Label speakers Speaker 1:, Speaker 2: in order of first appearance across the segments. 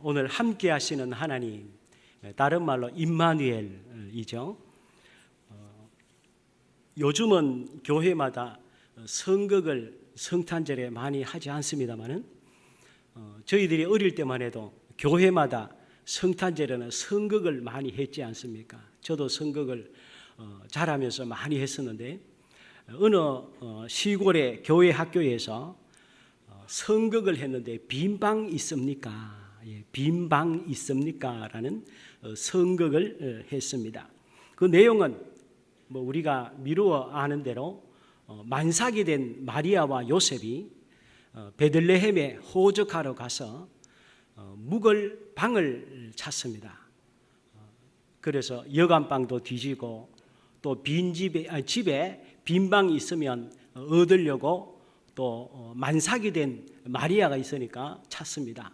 Speaker 1: 오늘 함께 하시는 하나님, 다른 말로 임마누엘이죠. 요즘은 교회마다 성극을 성탄절에 많이 하지 않습니다만은 저희들이 어릴 때만 해도 교회마다 성탄절에는 성극을 많이 했지 않습니까? 저도 성극을 자라면서 많이 했었는데 어느 시골의 교회 학교에서 성극을 했는데 빈방 있습니까? 빈방 있습니까? 라는 성극을 했습니다. 그 내용은 우리가 미루어 아는 대로 만삭이 된 마리아와 요셉이 베들레헴에 호적하러 가서 묵을 방을 찾습니다. 그래서 여간방도 뒤지고 또 집에 빈 방이 있으면 얻으려고 또 만삭이 된 마리아가 있으니까 찾습니다.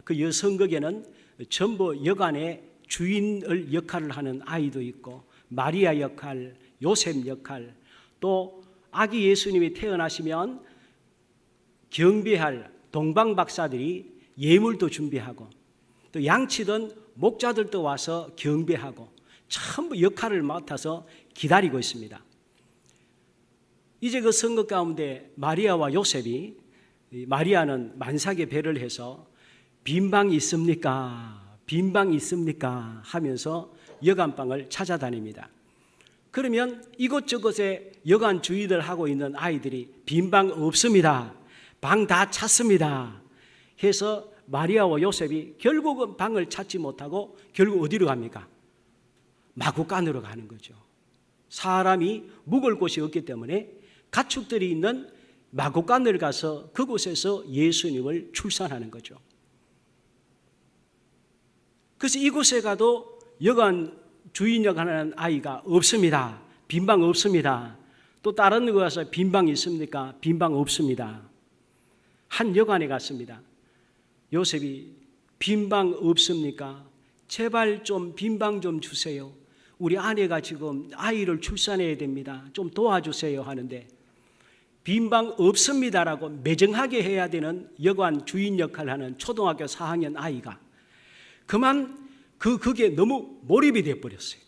Speaker 1: 그 여성극에는 전부 여간의 주인을 역할을 하는 아이도 있고 마리아 역할, 요셉 역할, 또 아기 예수님이 태어나시면 경배할 동방 박사들이 예물도 준비하고 또 양치던 목자들도 와서 경배하고 전부 역할을 맡아서 기다리고 있습니다. 이제 그 성극 가운데 마리아와 요셉이, 마리아는 만삭의 배를 해서 빈방 있습니까? 빈방 있습니까? 하면서 여간방을 찾아다닙니다. 그러면 이곳저곳에 여간 주의들 하고 있는 아이들이 빈방 없습니다. 방 다 찼습니다. 해서 마리아와 요셉이 결국은 방을 찾지 못하고 결국 어디로 갑니까? 마구간으로 가는 거죠. 사람이 묵을 곳이 없기 때문에 가축들이 있는 마구간을 가서 그곳에서 예수님을 출산하는 거죠. 그래서 이곳에 가도 여간 주인 역할하는 아이가 없습니다. 빈방 없습니다. 또 다른 데 가서 빈방 있습니까? 빈방 없습니다. 한 여관에 갔습니다. 요셉이 빈방 없습니까? 제발 좀 빈방 좀 주세요. 우리 아내가 지금 아이를 출산해야 됩니다. 좀 도와주세요 하는데 빈방 없습니다라고 매정하게 해야 되는 여관 주인 역할을 하는 초등학교 4학년 아이가 그만 그게 너무 몰입이 되어버렸어요.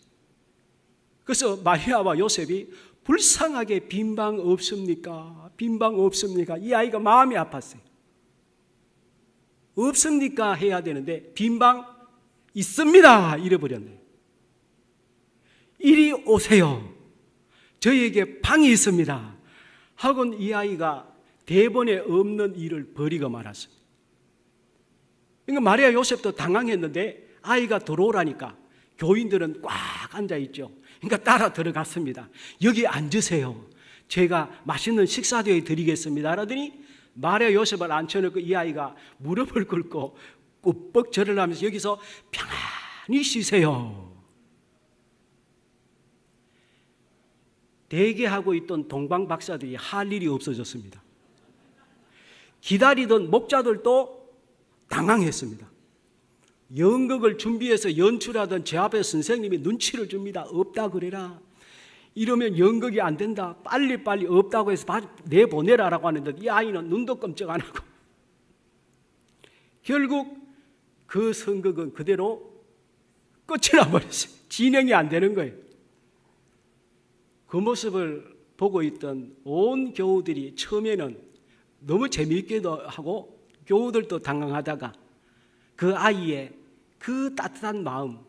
Speaker 1: 그래서 마리아와 요셉이 불쌍하게 빈방 없습니까? 빈방 없습니까? 이 아이가 마음이 아팠어요. 없습니까? 해야 되는데 빈방 있습니다. 이래버렸네요. 이리 오세요. 저희에게 방이 있습니다. 하고는 이 아이가 대본에 없는 일을 벌이고 말았습니다. 그러니까 마리아 요셉도 당황했는데 아이가 들어오라니까 교인들은 꽉 앉아있죠. 그러니까 따라 들어갔습니다. 여기 앉으세요. 제가 맛있는 식사도 드리겠습니다. 하더니 마리아 요셉을 앉혀놓고 이 아이가 무릎을 꿇고 꾹뻑 절을 하면서 여기서 편안히 쉬세요. 대기하고 있던 동방 박사들이 할 일이 없어졌습니다. 기다리던 목자들도 당황했습니다. 연극을 준비해서 연출하던 제 앞에 선생님이 눈치를 줍니다. 없다 그래라. 이러면 연극이 안 된다. 빨리빨리 없다고 해서 내보내라라고 하는데 이 아이는 눈도 끔찍 안 하고 결국 그 선극은 그대로 끝이 나버렸어요. 진행이 안 되는 거예요. 그 모습을 보고 있던 온 교우들이 처음에는 너무 재미있게도 하고 교우들도 당황하다가 그 아이의 그 따뜻한 마음,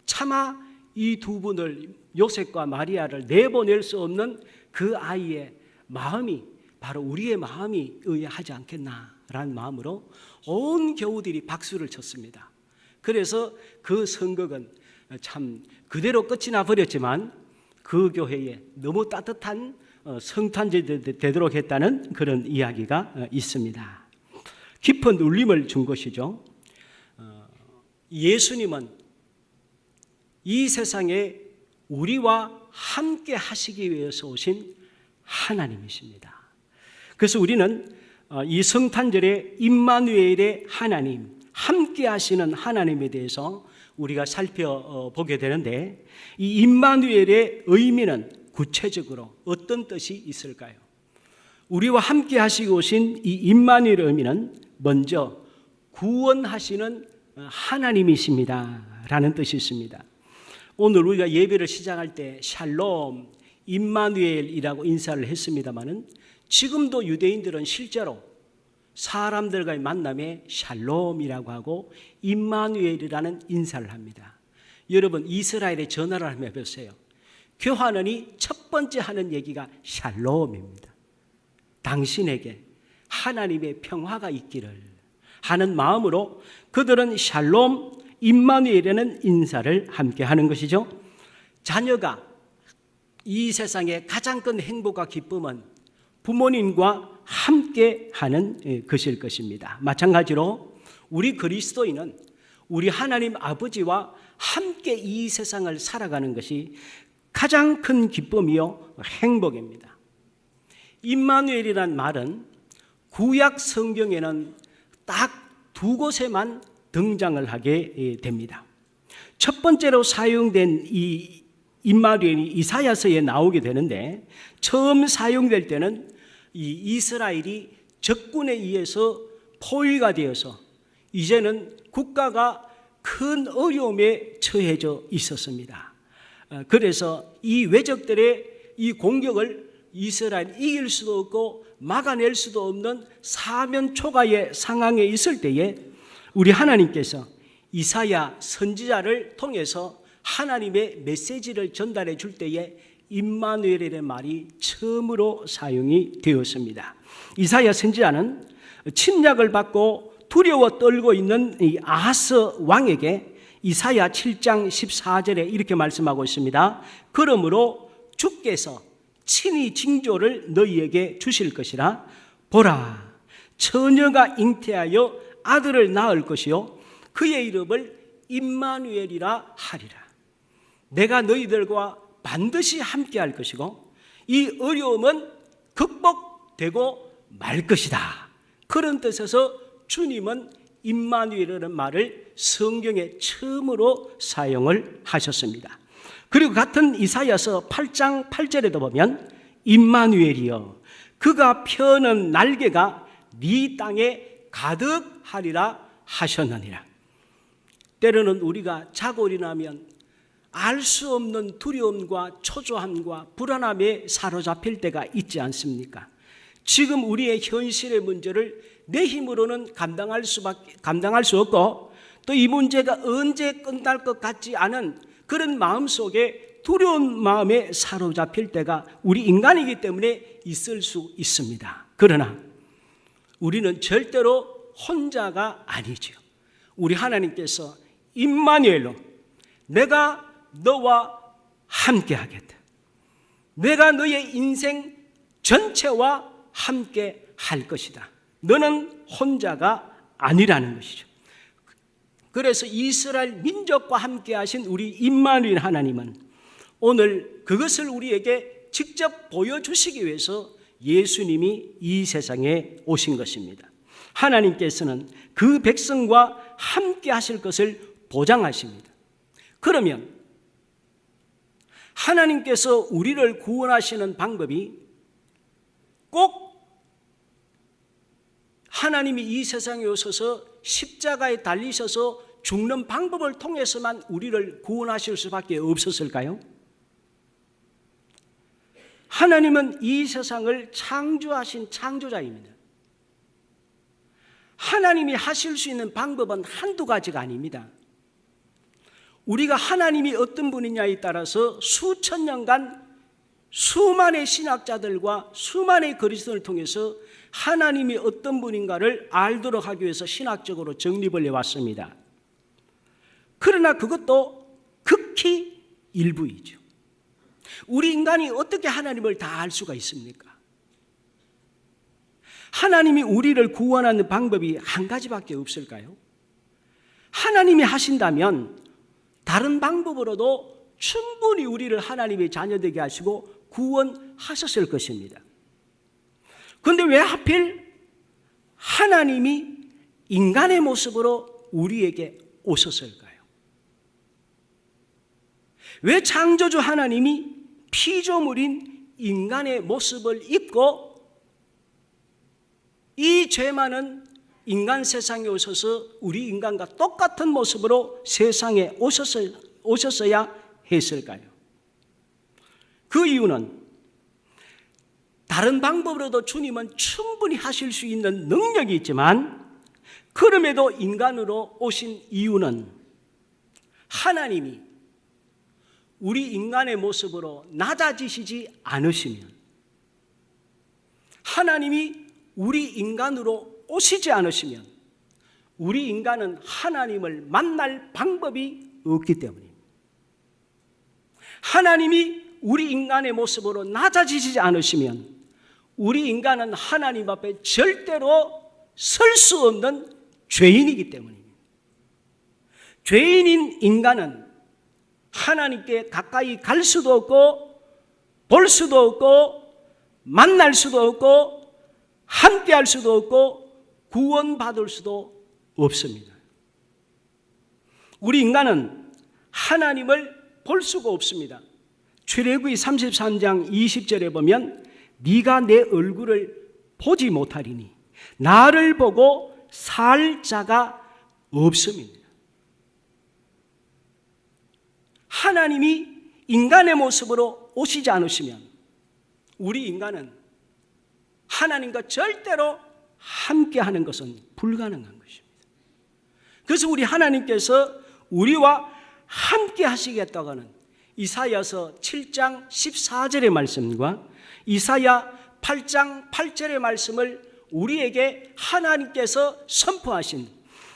Speaker 1: 차마 이 두 분을 요셉과 마리아를 내보낼 수 없는 그 아이의 마음이 바로 우리의 마음이 의하지 않겠나라는 마음으로 온 교우들이 박수를 쳤습니다. 그래서 그 선극은 참 그대로 끝이 나버렸지만 그 교회에 너무 따뜻한 성탄절이 되도록 했다는 그런 이야기가 있습니다. 깊은 울림을 준 것이죠. 예수님은 이 세상에 우리와 함께 하시기 위해서 오신 하나님이십니다. 그래서 우리는 이 성탄절에 임마누엘의 하나님, 함께 하시는 하나님에 대해서 우리가 살펴보게 되는데 이 임마누엘의 의미는 구체적으로 어떤 뜻이 있을까요? 우리와 함께 하시고 오신 이 임마누엘의 의미는 먼저 구원하시는 하나님이십니다 라는 뜻이 있습니다. 오늘 우리가 예배를 시작할 때 샬롬, 임마누엘이라고 인사를 했습니다마는 지금도 유대인들은 실제로 사람들과의 만남에 샬롬이라고 하고 임마누엘이라는 인사를 합니다. 여러분 이스라엘에 전화를 한번 해보세요. 교환원이 첫 번째 하는 얘기가 샬롬입니다. 당신에게 하나님의 평화가 있기를 하는 마음으로 그들은 샬롬, 임마누엘이라는 인사를 함께 하는 것이죠. 자녀가 이 세상의 가장 큰 행복과 기쁨은 부모님과 함께 하는 것일 것입니다. 마찬가지로 우리 그리스도인은 우리 하나님 아버지와 함께 이 세상을 살아가는 것이 가장 큰 기쁨이요 행복입니다. 임마누엘이란 말은 구약 성경에는 딱 두 곳에만 등장을 하게 됩니다. 첫 번째로 사용된 이 임마누엘이 이사야서에 나오게 되는데 처음 사용될 때는 이 이스라엘이 적군에 의해서 포위가 되어서 이제는 국가가 큰 어려움에 처해져 있었습니다. 그래서 이 외적들의 이 공격을 이스라엘이 이길 수도 없고 막아낼 수도 없는 사면초가의 상황에 있을 때에 우리 하나님께서 이사야 선지자를 통해서 하나님의 메시지를 전달해 줄 때에 임마누엘의 말이 처음으로 사용이 되었습니다. 이사야 선지자는 침략을 받고 두려워 떨고 있는 이 아하스 왕에게 이사야 7장 14절에 이렇게 말씀하고 있습니다. 그러므로 주께서 친히 징조를 너희에게 주실 것이라. 보라, 처녀가 잉태하여 아들을 낳을 것이요 그의 이름을 임마누엘이라 하리라. 내가 너희들과 반드시 함께 할 것이고 이 어려움은 극복되고 말 것이다. 그런 뜻에서 주님은 임마누엘이라는 말을 성경에 처음으로 사용을 하셨습니다. 그리고 같은 이사야서 8장 8절에도 보면 임마누엘이여 그가 펴는 날개가 네 땅에 가득하리라 하셨느니라. 때로는 우리가 자고 일어나면 알 수 없는 두려움과 초조함과 불안함에 사로잡힐 때가 있지 않습니까? 지금 우리의 현실의 문제를 내 힘으로는 감당할 수 없고 또 이 문제가 언제 끝날 것 같지 않은 그런 마음속에 두려운 마음에 사로잡힐 때가 우리 인간이기 때문에 있을 수 있습니다. 그러나 우리는 절대로 혼자가 아니죠. 우리 하나님께서 임마누엘로 내가 너와 함께 하겠다. 내가 너의 인생 전체와 함께 할 것이다. 너는 혼자가 아니라는 것이죠. 그래서 이스라엘 민족과 함께 하신 우리 임마누엘 하나님은 오늘 그것을 우리에게 직접 보여주시기 위해서 예수님이 이 세상에 오신 것입니다. 하나님께서는 그 백성과 함께 하실 것을 보장하십니다. 그러면 하나님께서 우리를 구원하시는 방법이 꼭 하나님이 이 세상에 오셔서 십자가에 달리셔서 죽는 방법을 통해서만 우리를 구원하실 수밖에 없었을까요? 하나님은 이 세상을 창조하신 창조자입니다. 하나님이 하실 수 있는 방법은 한두 가지가 아닙니다. 우리가 하나님이 어떤 분이냐에 따라서 수천 년간 수많은 신학자들과 수많은 그리스도를 통해서 하나님이 어떤 분인가를 알도록 하기 위해서 신학적으로 정립을 해왔습니다. 그러나 그것도 극히 일부이죠. 우리 인간이 어떻게 하나님을 다 알 수가 있습니까? 하나님이 우리를 구원하는 방법이 한 가지밖에 없을까요? 하나님이 하신다면 다른 방법으로도 충분히 우리를 하나님의 자녀되게 하시고 구원하셨을 것입니다. 그런데 왜 하필 하나님이 인간의 모습으로 우리에게 오셨을까요? 왜 창조주 하나님이 피조물인 인간의 모습을 입고 이 죄 많은 인간 세상에 오셔서 우리 인간과 똑같은 모습으로 세상에 오셨어야 했을까요? 그 이유는 다른 방법으로도 주님은 충분히 하실 수 있는 능력이 있지만 그럼에도 인간으로 오신 이유는 하나님이 우리 인간의 모습으로 낮아지시지 않으시면, 하나님이 우리 인간으로 오시지 않으시면 우리 인간은 하나님을 만날 방법이 없기 때문입니다. 하나님이 우리 인간의 모습으로 낮아지지 않으시면 우리 인간은 하나님 앞에 절대로 설 수 없는 죄인이기 때문입니다. 죄인인 인간은 하나님께 가까이 갈 수도 없고 볼 수도 없고 만날 수도 없고 함께 할 수도 없고 구원받을 수도 없습니다. 우리 인간은 하나님을 볼 수가 없습니다. 출애굽기 33장 20절에 보면 네가 내 얼굴을 보지 못하리니 나를 보고 살 자가 없음입니다. 하나님이 인간의 모습으로 오시지 않으시면 우리 인간은 하나님과 절대로 함께하는 것은 불가능한 것입니다. 그래서 우리 하나님께서 우리와 함께 하시겠다고 하는 이사야서 7장 14절의 말씀과 이사야 8장 8절의 말씀을 우리에게 하나님께서 선포하신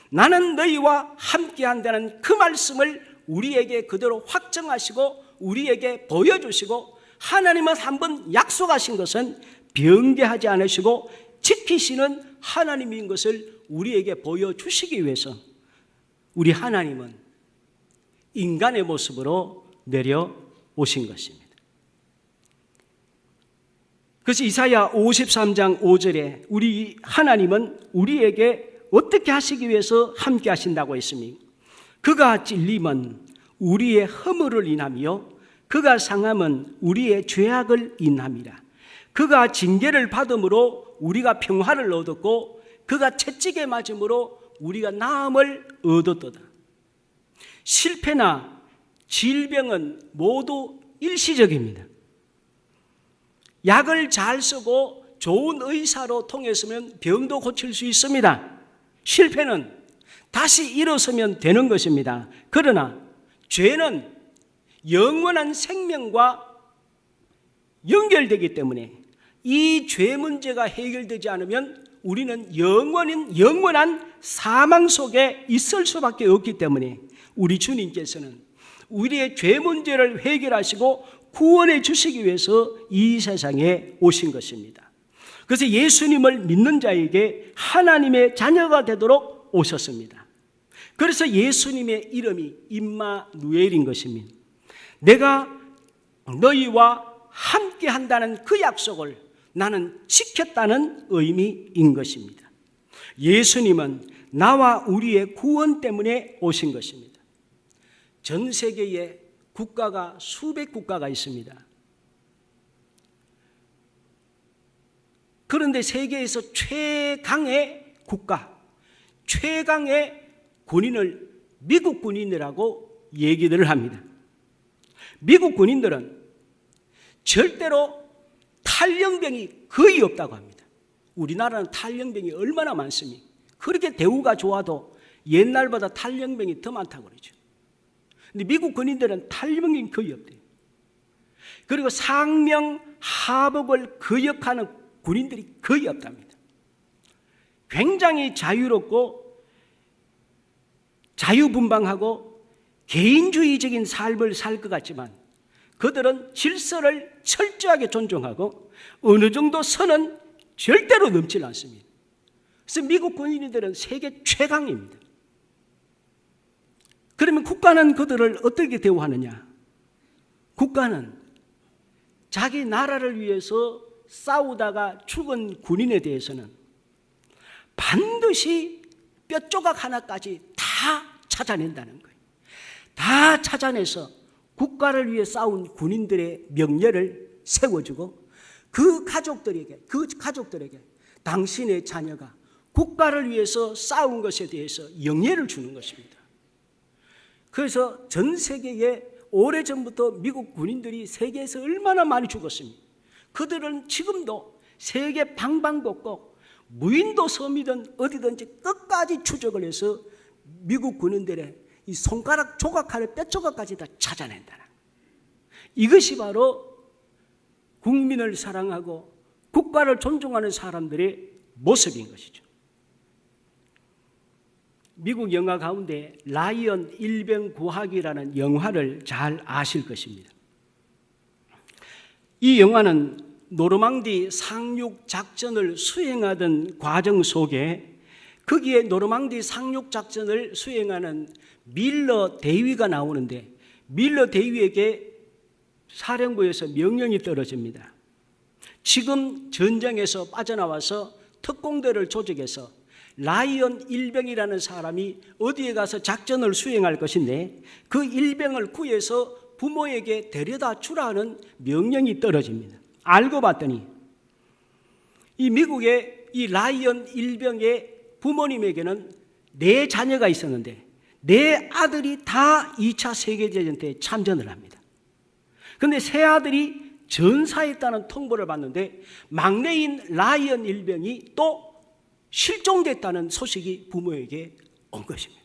Speaker 1: 나는 너희와 함께한다는 그 말씀을 우리에게 그대로 확정하시고 우리에게 보여주시고 하나님은 한번 약속하신 것은 변개하지 않으시고 지키시는 하나님인 것을 우리에게 보여주시기 위해서 우리 하나님은 인간의 모습으로 내려오신 것입니다. 그래서 이사야 53장 5절에 우리 하나님은 우리에게 어떻게 하시기 위해서 함께 하신다고 했습니까? 그가 찔림은 우리의 허물을 인하며 그가 상함은 우리의 죄악을 인함이라. 그가 징계를 받음으로 우리가 평화를 얻었고 그가 채찍에 맞음으로 우리가 나음을 얻었도다. 실패나 질병은 모두 일시적입니다. 약을 잘 쓰고 좋은 의사로 통했으면 병도 고칠 수 있습니다. 실패는 다시 일어서면 되는 것입니다. 그러나 죄는 영원한 생명과 연결되기 때문에 이 죄 문제가 해결되지 않으면 우리는 영원한 사망 속에 있을 수밖에 없기 때문에 우리 주님께서는 우리의 죄 문제를 해결하시고 구원해 주시기 위해서 이 세상에 오신 것입니다. 그래서 예수님을 믿는 자에게 하나님의 자녀가 되도록 오셨습니다. 그래서 예수님의 이름이 임마누엘인 것입니다. 내가 너희와 함께 한다는 그 약속을 나는 지켰다는 의미인 것입니다. 예수님은 나와 우리의 구원 때문에 오신 것입니다. 전 세계에 국가가 수백 국가가 있습니다. 그런데 세계에서 최강의 국가, 최강의 군인을 미국 군인이라고 얘기를 합니다. 미국 군인들은 절대로 탈영병이 거의 없다고 합니다. 우리나라는 탈영병이 얼마나 많습니까? 그렇게 대우가 좋아도 옛날보다 탈영병이 더 많다고 그러죠. 근데 미국 군인들은 탈영병이 거의 없대요. 그리고 상명 하복을 거역하는 군인들이 거의 없답니다. 굉장히 자유롭고 자유분방하고 개인주의적인 삶을 살 것 같지만 그들은 질서를 철저하게 존중하고 어느 정도 선은 절대로 넘지 않습니다. 그래서 미국 군인들은 세계 최강입니다. 그러면 국가는 그들을 어떻게 대우하느냐? 국가는 자기 나라를 위해서 싸우다가 죽은 군인에 대해서는 반드시 뼈조각 하나까지 다 찾아낸다는 거예요. 다 찾아내서 국가를 위해 싸운 군인들의 명예를 세워주고 그 가족들에게 당신의 자녀가 국가를 위해서 싸운 것에 대해서 영예를 주는 것입니다. 그래서 전 세계에 오래전부터 미국 군인들이 세계에서 얼마나 많이 죽었습니까? 그들은 지금도 세계 방방곡곡 무인도 섬이든 어디든지 끝까지 추적을 해서 미국 군인들의 이 손가락 조각하는 뼈조각까지 다 찾아낸다는, 이것이 바로 국민을 사랑하고 국가를 존중하는 사람들의 모습인 것이죠. 미국 영화 가운데 라이언 일병 구하기라는 영화를 잘 아실 것입니다. 이 영화는 노르망디 상륙 작전을 수행하던 과정 속에 거기에 노르망디 상륙 작전을 수행하는 밀러 대위가 나오는데, 밀러 대위에게 사령부에서 명령이 떨어집니다. 지금 전쟁에서 빠져나와서 특공대를 조직해서 라이언 일병이라는 사람이 어디에 가서 작전을 수행할 것인데 그 일병을 구해서 부모에게 데려다 주라는 명령이 떨어집니다. 알고 봤더니 이 미국의 이 라이언 일병의 부모님에게는 4 자녀가 있었는데 4 아들이 다 2차 세계대전 때 참전을 합니다. 그런데 3 아들이 전사했다는 통보를 받는데 막내인 라이언 일병이 또 실종됐다는 소식이 부모에게 온 것입니다.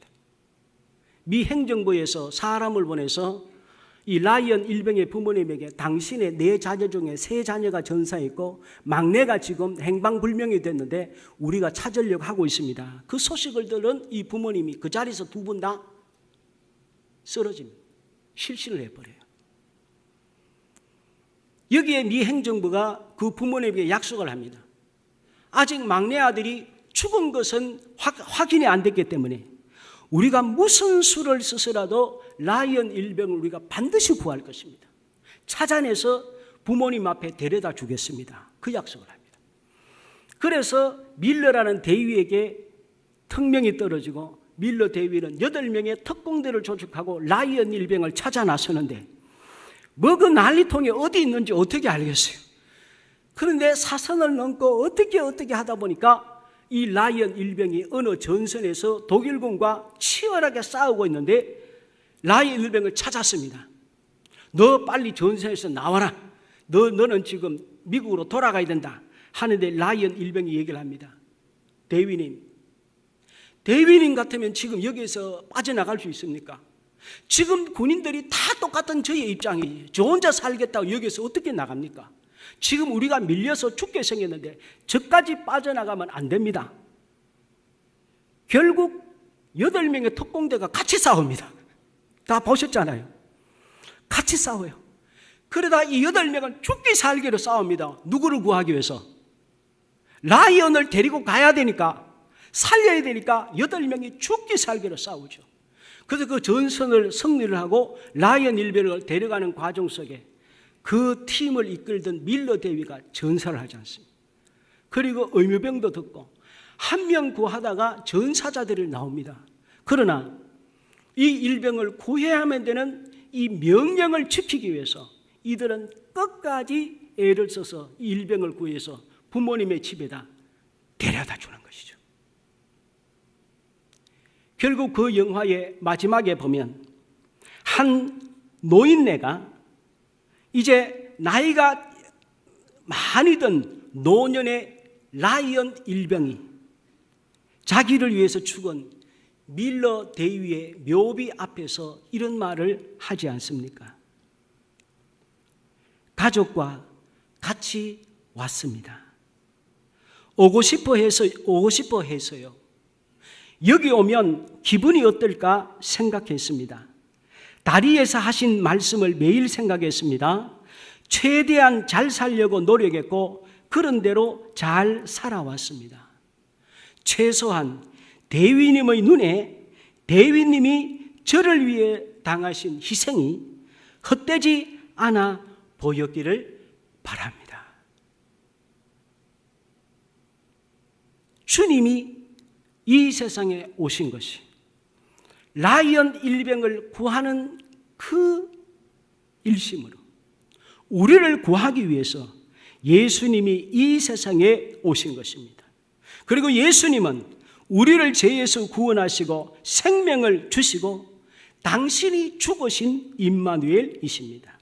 Speaker 1: 미 행정부에서 사람을 보내서 이 라이언 일병의 부모님에게 당신의 4 자녀 중에 3 자녀가 전사했고 막내가 지금 행방불명이 됐는데 우리가 찾으려고 하고 있습니다. 그 소식을 들은 이 부모님이 그 자리에서 2분 다 쓰러집니다. 실신을 해버려요. 여기에 미 행정부가 그 부모님에게 약속을 합니다. 아직 막내 아들이 죽은 것은 확인이 안 됐기 때문에 우리가 무슨 수를 써서라도 라이언 일병을 우리가 반드시 구할 것입니다. 찾아내서 부모님 앞에 데려다 주겠습니다. 그 약속을 합니다. 그래서 밀러라는 대위에게 특명이 떨어지고 밀러 대위는 8명의 특공대를 조직하고 라이언 일병을 찾아 나서는데 먹은 난리통이 어디 있는지 어떻게 알겠어요? 그런데 사선을 넘고 어떻게 하다 보니까 이 라이언 일병이 어느 전선에서 독일군과 치열하게 싸우고 있는데 라이언 일병을 찾았습니다. 너 빨리 전선에서 나와라. 너는 지금 미국으로 돌아가야 된다. 하는데 라이언 일병이 얘기를 합니다. 대위님 같으면 지금 여기에서 빠져나갈 수 있습니까? 지금 군인들이 다 똑같은 저의 입장이에요. 저 혼자 살겠다고 여기서 어떻게 나갑니까? 지금 우리가 밀려서 죽게 생겼는데 저까지 빠져나가면 안 됩니다. 결국 8명의 특공대가 같이 싸웁니다. 다 보셨잖아요. 같이 싸워요. 그러다 이 8명은 죽기 살기로 싸웁니다. 누구를 구하기 위해서? 라이언을 데리고 가야 되니까, 살려야 되니까 8명이 죽기 살기로 싸우죠. 그래서 그 전선을 승리를 하고 라이언 일병을 데려가는 과정 속에 그 팀을 이끌던 밀러 대위가 전사를 하지 않습니다. 그리고 의무병도 듣고 1명 구하다가 전사자들이 나옵니다. 그러나 이 일병을 구해야만 되는 이 명령을 지키기 위해서 이들은 끝까지 애를 써서 이 일병을 구해서 부모님의 집에다 데려다 주는 것이죠. 결국 그 영화의 마지막에 보면 한 노인네가 이제 나이가 많이 든 노년의 라이언 일병이 자기를 위해서 죽은 밀러 대위의 묘비 앞에서 이런 말을 하지 않습니까? 가족과 같이 왔습니다. 오고 싶어 해서요. 여기 오면 기분이 어떨까 생각했습니다. 다리에서 하신 말씀을 매일 생각했습니다. 최대한 잘 살려고 노력했고 그런 대로 잘 살아왔습니다. 최소한 대위님의 눈에 대위님이 저를 위해 당하신 희생이 헛되지 않아 보였기를 바랍니다. 주님이 이 세상에 오신 것이 라이언 일병을 구하는 그 일심으로 우리를 구하기 위해서 예수님이 이 세상에 오신 것입니다. 그리고 예수님은 우리를 죄에서 구원하시고 생명을 주시고 당신이 죽으신 임마누엘이십니다.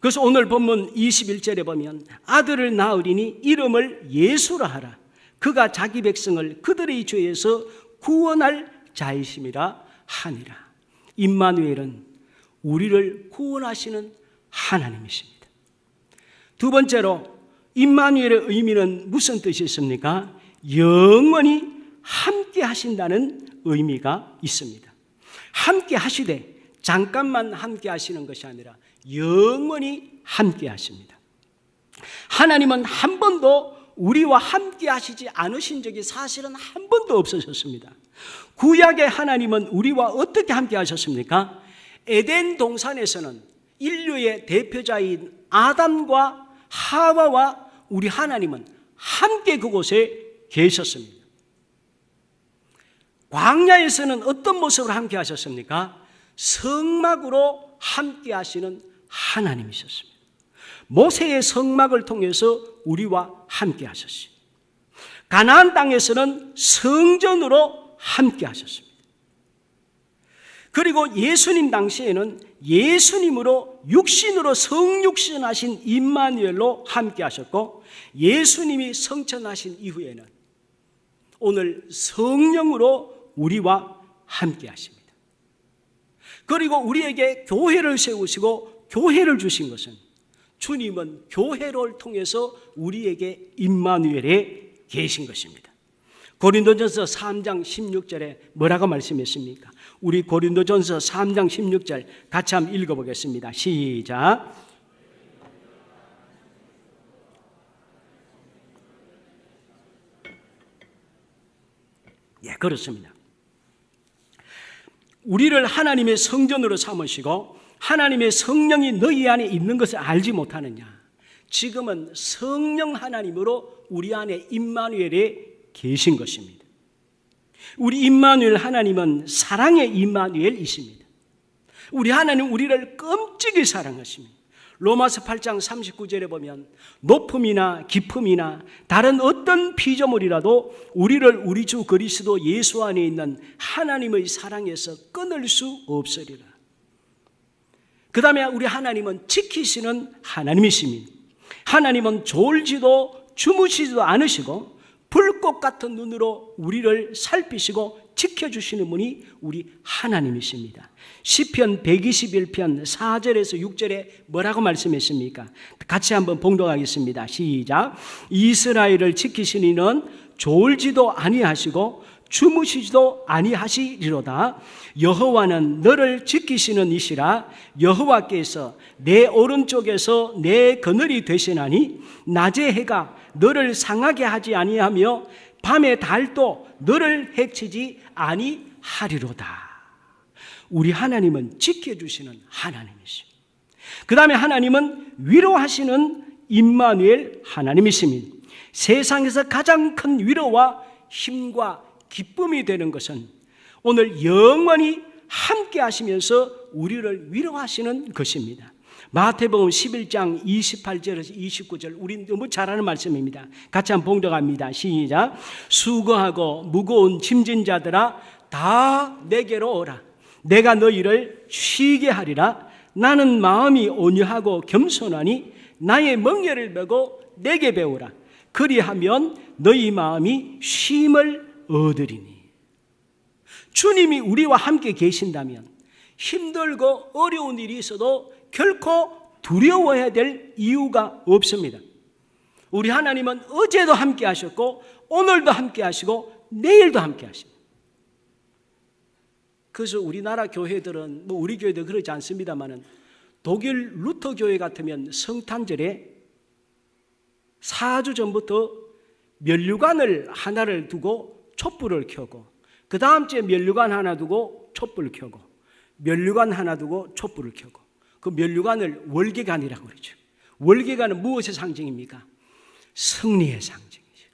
Speaker 1: 그래서 오늘 본문 21절에 보면 아들을 낳으리니 이름을 예수라 하라. 그가 자기 백성을 그들의 죄에서 구원할 자이심이라 하니라. 임마누엘은 우리를 구원하시는 하나님이십니다. 두 번째로 임마누엘의 의미는 무슨 뜻이 있습니까? 영원히 함께 하신다는 의미가 있습니다. 함께 하시되 잠깐만 함께 하시는 것이 아니라 영원히 함께 하십니다. 하나님은 한 번도 우리와 함께 하시지 않으신 적이 사실은 한 번도 없으셨습니다. 구약의 하나님은 우리와 어떻게 함께 하셨습니까? 에덴 동산에서는 인류의 대표자인 아담과 하와와 우리 하나님은 함께 그곳에 계셨습니다. 광야에서는 어떤 모습으로 함께 하셨습니까? 성막으로 함께 하시는 하나님이셨습니다. 모세의 성막을 통해서 우리와 함께 하셨습니다. 가나안 땅에서는 성전으로 함께 하셨습니다. 그리고 예수님 당시에는 예수님으로 육신으로 성육신하신 임마누엘로 함께 하셨고, 예수님이 성천하신 이후에는 오늘 성령으로 우리와 함께 하십니다. 그리고 우리에게 교회를 세우시고 교회를 주신 것은 주님은 교회를 통해서 우리에게 임마누엘에 계신 것입니다. 고린도전서 3장 16절에 뭐라고 말씀했습니까? 우리 고린도전서 3장 16절 같이 한번 읽어보겠습니다. 시작. 예, 그렇습니다. 우리를 하나님의 성전으로 삼으시고 하나님의 성령이 너희 안에 있는 것을 알지 못하느냐? 지금은 성령 하나님으로 우리 안에 임마누엘에 계신 것입니다. 우리 임마누엘 하나님은 사랑의 임마누엘이십니다. 우리 하나님 우리를 끔찍이 사랑하십니다. 로마서 8장 39절에 보면 높음이나 깊음이나 다른 어떤 피조물이라도 우리를 우리 주 그리스도 예수 안에 있는 하나님의 사랑에서 끊을 수 없으리라. 그 다음에 우리 하나님은 지키시는 하나님이십니다. 하나님은 졸지도 주무시지도 않으시고 불꽃 같은 눈으로 우리를 살피시고 지켜주시는 분이 우리 하나님이십니다. 시편 121편 4절에서 6절에 뭐라고 말씀했습니까? 같이 한번 봉독하겠습니다. 시작. 이스라엘을 지키신 이는 졸지도 아니하시고 주무시지도 아니하시리로다. 여호와는 너를 지키시는 이시라. 여호와께서 내 오른쪽에서 내 그늘이 되시나니 낮의 해가 너를 상하게 하지 아니하며 밤의 달도 너를 해치지 아니하리로다. 우리 하나님은 지켜주시는 하나님이십니다. 그 다음에 하나님은 위로하시는 임마누엘 하나님이십니다. 세상에서 가장 큰 위로와 힘과 기쁨이 되는 것은 오늘 영원히 함께 하시면서 우리를 위로하시는 것입니다. 마태복음 11장 28절에서 29절, 우리 너무 잘 아는 말씀입니다. 같이 한번 봉독합니다. 시작. 수고하고 무거운 짐진 자들아 다 내게로 오라. 내가 너희를 쉬게 하리라. 나는 마음이 온유하고 겸손하니 나의 멍에를 메고 내게 배우라. 그리하면 너희 마음이 쉼을 얻으리니. 주님이 우리와 함께 계신다면 힘들고 어려운 일이 있어도 결코 두려워해야 될 이유가 없습니다. 우리 하나님은 어제도 함께 하셨고 오늘도 함께 하시고 내일도 함께 하십니다. 그래서 우리나라 교회들은 우리 교회도 그러지 않습니다만은 독일 루터 교회 같으면 성탄절에 4주 전부터 면류관을 하나를 두고 촛불을 켜고 그 다음 주에 면류관 하나 두고 촛불을 켜고 면류관 하나 두고 촛불을 켜고 그 면류관을 월계관이라고 그러죠. 월계관은 무엇의 상징입니까? 승리의 상징이죠.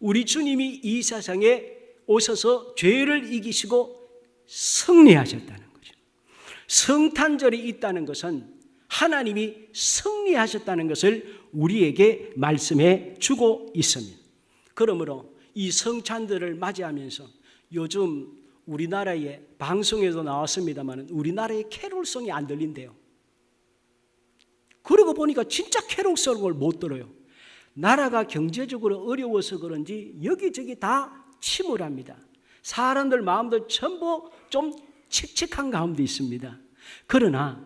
Speaker 1: 우리 주님이 이 세상에 오셔서 죄를 이기시고 승리하셨다는 거죠. 성탄절이 있다는 것은 하나님이 승리하셨다는 것을 우리에게 말씀해 주고 있습니다. 그러므로 이 성찬들을 맞이하면서 요즘 우리나라의 방송에도 나왔습니다만 우리나라의 캐롤송이 안 들린대요. 그러고 보니까 진짜 캐롤송을 못 들어요. 나라가 경제적으로 어려워서 그런지 여기저기 다 침울합니다. 사람들 마음도 전부 좀 칙칙한 가운데 있습니다. 그러나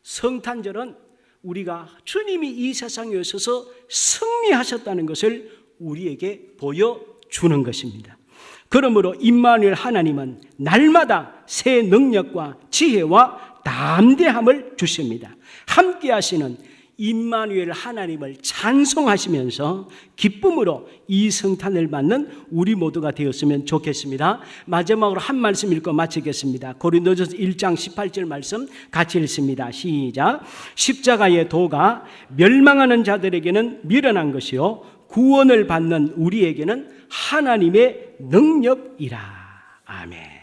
Speaker 1: 성탄절은 우리가 주님이 이 세상에 오셔서 승리하셨다는 것을 우리에게 보여주는 것입니다. 그러므로 임마누엘 하나님은 날마다 새 능력과 지혜와 담대함을 주십니다. 함께 하시는 임마누엘 하나님을 찬송하시면서 기쁨으로 이 성탄을 맞는 우리 모두가 되었으면 좋겠습니다. 마지막으로 한 말씀 읽고 마치겠습니다. 고린도전서 1장 18절 말씀 같이 읽습니다. 시작. 십자가의 도가 멸망하는 자들에게는 미련한 것이요 구원을 받는 우리에게는 하나님의 능력이라. 아멘.